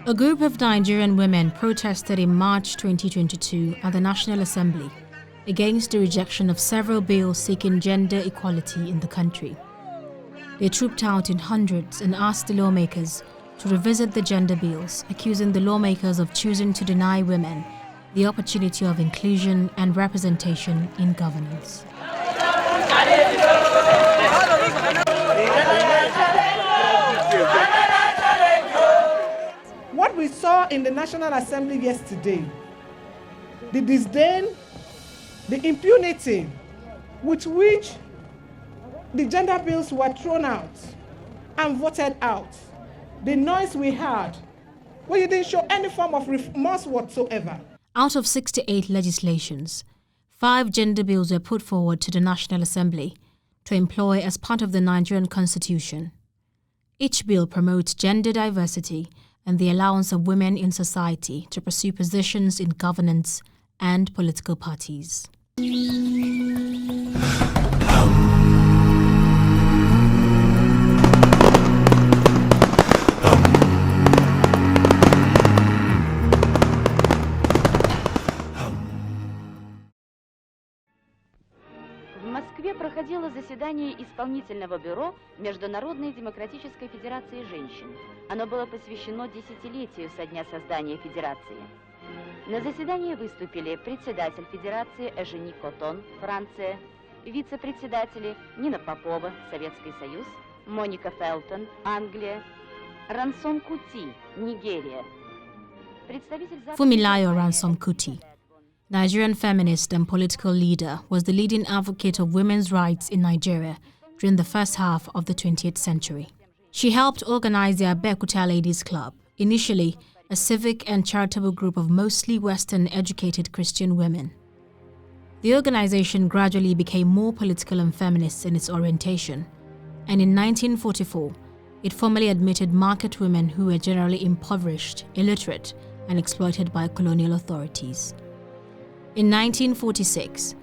A group of Nigerian women protested in March 2022 at the National Assembly against the rejection of several bills seeking gender equality in the country. They trooped out in hundreds and asked the lawmakers to revisit the gender bills, accusing the lawmakers of choosing to deny women the opportunity of inclusion and representation in governance. What we saw in the National Assembly yesterday, the disdain, the impunity with which the gender bills were thrown out and voted out, the noise we heard, we didn't show any form of remorse whatsoever. Out of 68 legislations, 5 gender bills were put forward to the National Assembly to employ as part of the Nigerian Constitution. Each bill promotes gender diversity and the allowance of women in society to pursue positions in governance and political parties. В Москве проходило заседание исполнительного бюро Международной демократической федерации женщин. Оно было посвящено десятилетию со дня создания федерации. На заседании выступили председатель федерации Эжени Котон, Франция, вице-председатели Нина Попова, Советский Союз, Моника Фелтон, Англия, Ранsom Kuti, Нигерия. Fumilayo Ransom Kuti, Nigerian feminist and political leader, was the leading advocate of women's rights in Nigeria during the first half of the 20th century. She helped organize the Abeokuta Ladies Club, initially a civic and charitable group of mostly Western-educated Christian women. The organization gradually became more political and feminist in its orientation, and in 1944, it formally admitted market women who were generally impoverished, illiterate, and exploited by colonial authorities. In 1946,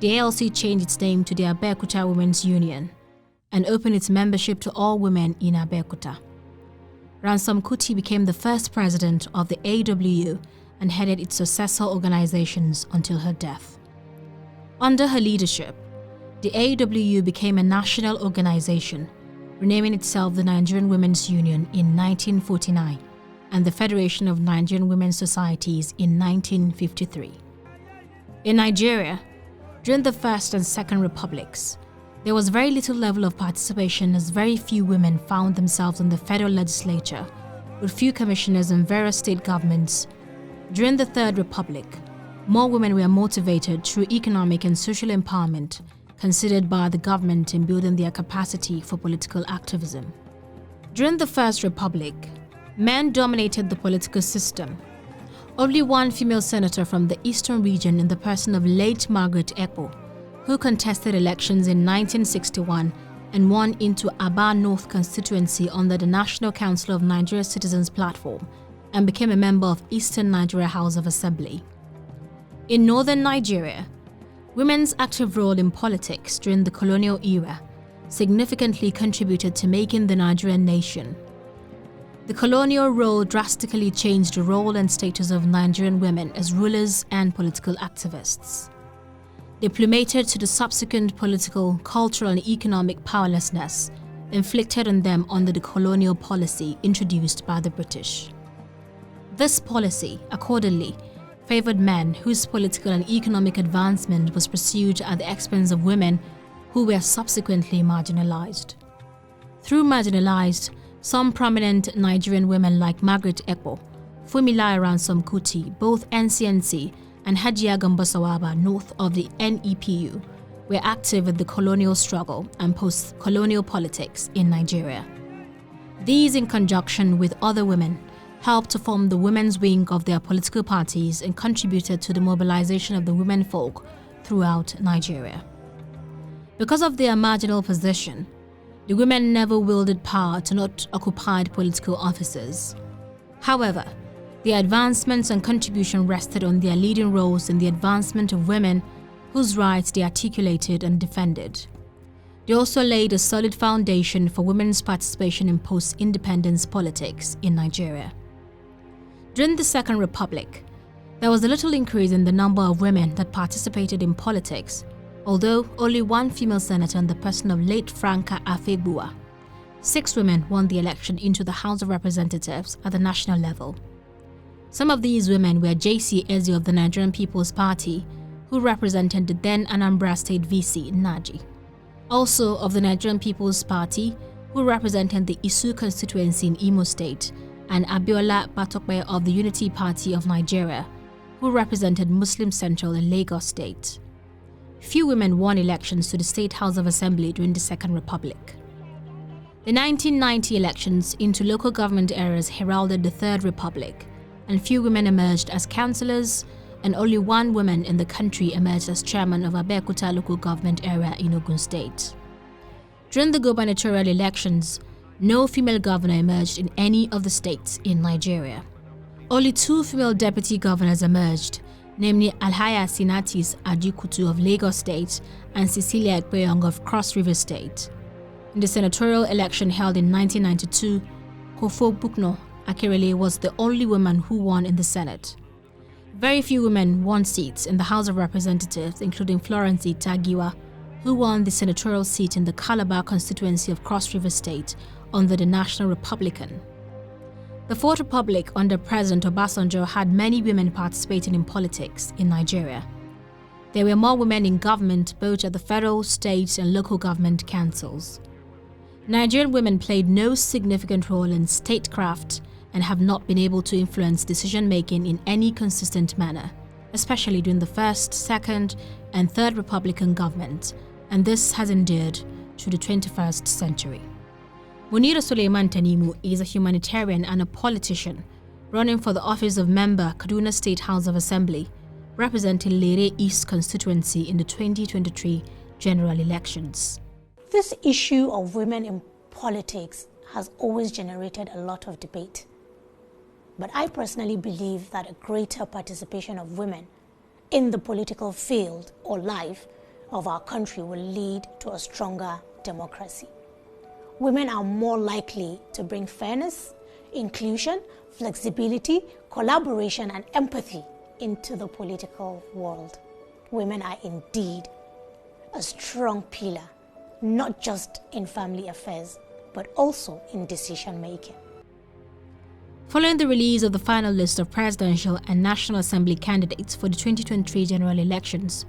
the ALC changed its name to the Abeokuta Women's Union and opened its membership to all women in Abeokuta. Ransom Kuti became the first president of the AWU and headed its successor organizations until her death. Under her leadership, the AWU became a national organization, renaming itself the Nigerian Women's Union in 1949 and the Federation of Nigerian Women's Societies in 1953. In Nigeria, during the First and Second Republics, there was very little level of participation as very few women found themselves in the federal legislature, with few commissioners in various state governments. During the Third Republic, more women were motivated through economic and social empowerment, considered by the government in building their capacity for political activism. During the First Republic, men dominated the political system. Only one female senator from the eastern region in the person of late Margaret Ekpo, who contested elections in 1961 and won into Aba North constituency under the National Council of Nigeria Citizens platform and became a member of Eastern Nigeria House of Assembly. In northern Nigeria, women's active role in politics during the colonial era significantly contributed to making the Nigerian nation. The colonial role drastically changed the role and status of Nigerian women as rulers and political activists. They plummeted to the subsequent political, cultural, and economic powerlessness inflicted on them under the colonial policy introduced by the British. This policy, accordingly, favored men whose political and economic advancement was pursued at the expense of women who were subsequently marginalized. Through marginalized, some prominent Nigerian women like Margaret Ekpo, Fumilayo Ransom Kuti, both NCNC, and Hajiya Gambo Sawaba, north of the NEPU, were active in the colonial struggle and post-colonial politics in Nigeria. These, in conjunction with other women, helped to form the women's wing of their political parties and contributed to the mobilization of the women folk throughout Nigeria. Because of their marginal position, the women never wielded power to not occupied political offices. However, their advancements and contribution rested on their leading roles in the advancement of women whose rights they articulated and defended. They also laid a solid foundation for women's participation in post-independence politics in Nigeria. During the Second Republic, there was a little increase in the number of women that participated in politics, although only one female senator in the person of late Franca Afegbua. 6 women won the election into the House of Representatives at the national level. Some of these women were J.C. Eze of the Nigerian People's Party, who represented the then Anambra State VC, Naji. Also of the Nigerian People's Party, who represented the Isu constituency in Imo State, and Abiola Batokpe of the Unity Party of Nigeria, who represented Muslim Central in Lagos State. Few women won elections to the State House of Assembly during the Second Republic. The 1990 elections into local government areas heralded the Third Republic, and few women emerged as councillors, and only one woman in the country emerged as chairman of Abeokuta local government area in Ogun State. During the gubernatorial elections, no female governor emerged in any of the states in Nigeria. Only 2 female deputy governors emerged, namely Alhaya Sinatis Adikutu of Lagos State and Cecilia Ekpeyong of Cross River State. In the senatorial election held in 1992, Kofo Bukno Akerele was the only woman who won in the Senate. Very few women won seats in the House of Representatives, including Florence Itagiwa, who won the senatorial seat in the Calabar constituency of Cross River State under the National Republican. The Fourth Republic under President Obasanjo had many women participating in politics in Nigeria. There were more women in government both at the federal, state, and local government councils. Nigerian women played no significant role in statecraft and have not been able to influence decision-making in any consistent manner, especially during the First, Second, and Third Republican government, and this has endured to the 21st century. Munira Suleiman Tanimu is a humanitarian and a politician, running for the office of member Kaduna State House of Assembly, representing Lere East constituency in the 2023 general elections. This issue of women in politics has always generated a lot of debate. But I personally believe that a greater participation of women in the political field or life of our country will lead to a stronger democracy. Women are more likely to bring fairness, inclusion, flexibility, collaboration, and empathy into the political world. Women are indeed a strong pillar, not just in family affairs, but also in decision-making. Following the release of the final list of presidential and National Assembly candidates for the 2023 general elections,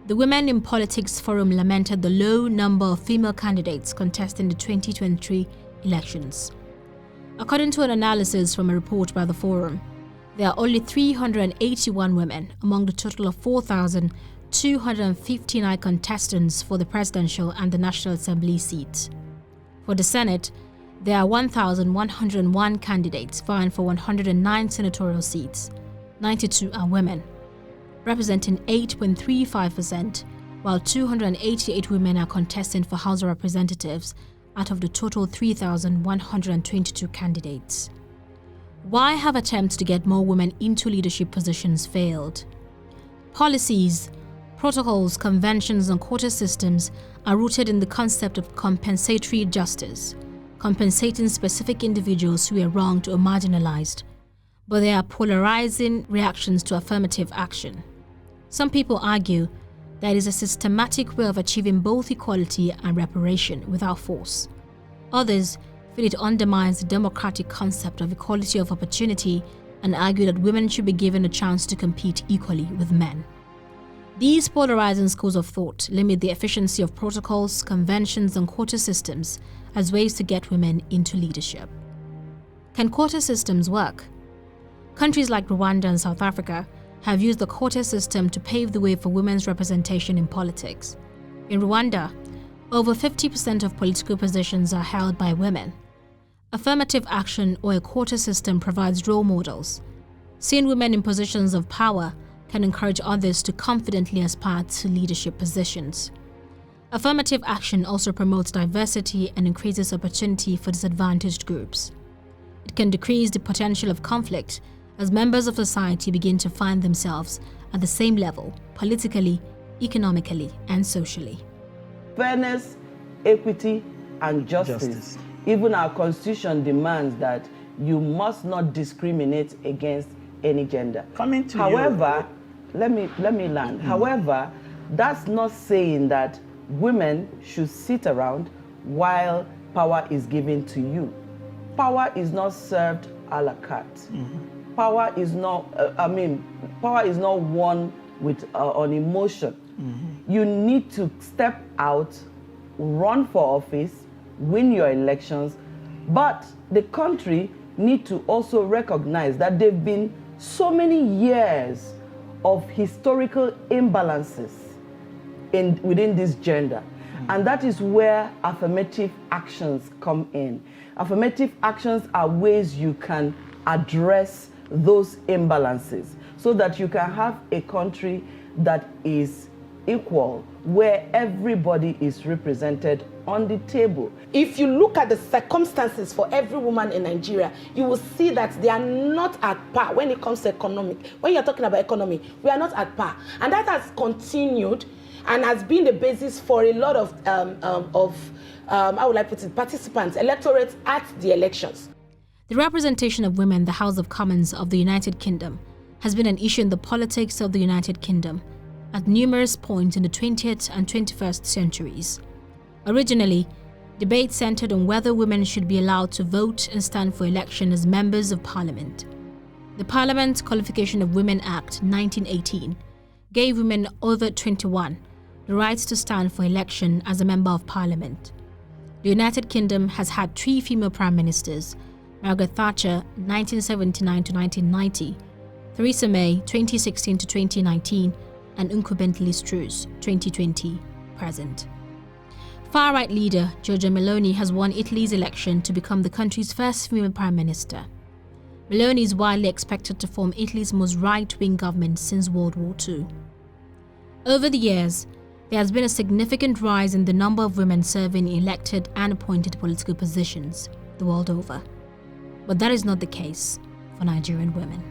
the Women in Politics Forum lamented the low number of female candidates contesting the 2023 elections. According to an analysis from a report by the forum, there are only 381 women among the total of 4,259 contestants for the presidential and the National Assembly seats. For the Senate, there are 1,101 candidates vying for 109 senatorial seats. 92 are women, representing 8.35%, while 288 women are contesting for House of Representatives out of the total 3,122 candidates. Why have attempts to get more women into leadership positions failed? Policies, protocols, conventions, and quota systems are rooted in the concept of compensatory justice, compensating specific individuals who are wronged or marginalized, but there are polarizing reactions to affirmative action. Some people argue that it is a systematic way of achieving both equality and reparation without force. Others feel it undermines the democratic concept of equality of opportunity and argue that women should be given a chance to compete equally with men. These polarizing schools of thought limit the efficiency of protocols, conventions, and quota systems as ways to get women into leadership. Can quota systems work? Countries like Rwanda and South Africa have used the quota system to pave the way for women's representation in politics. In Rwanda, over 50% of political positions are held by women. Affirmative action or a quota system provides role models. Seeing women in positions of power can encourage others to confidently aspire to leadership positions. Affirmative action also promotes diversity and increases opportunity for disadvantaged groups. It can decrease the potential of conflict as members of society begin to find themselves at the same level, politically, economically, and socially. Fairness, equity, and justice. Even our constitution demands that you must not discriminate against any gender. Coming to However, let me land. However, that's not saying that women should sit around while power is given to you. Power is not served a la carte. Power is not, power is not won with on emotion. You need to step out, run for office, win your elections, but the country need to also recognize that there have been so many years of historical imbalances within this gender. And that is where affirmative actions come in. Affirmative actions are ways you can address those imbalances so that you can have a country that is equal, where everybody is represented on the table. If you look at the circumstances for every woman in Nigeria, you will see that they are not at par when it comes to economic. When you're talking about economy, we are not at par. And that has continued and has been the basis for a lot of how would I put it, participants, electorates at the elections. The representation of women in the House of Commons of the United Kingdom has been an issue in the politics of the United Kingdom at numerous points in the 20th and 21st centuries. Originally, debate centered on whether women should be allowed to vote and stand for election as members of Parliament. The Parliament Qualification of Women Act 1918 gave women over 21 the right to stand for election as a member of Parliament. The United Kingdom has had 3 female prime ministers: Margaret Thatcher 1979 to 1990, Theresa May 2016 to 2019, and Uncle Bentley Strauss 2020 present. Far-right leader Giorgia Meloni has won Italy's election to become the country's first female prime minister. Meloni is widely expected to form Italy's most right-wing government since World War II. Over the years, there has been a significant rise in the number of women serving in elected and appointed political positions the world over. But that is not the case for Nigerian women.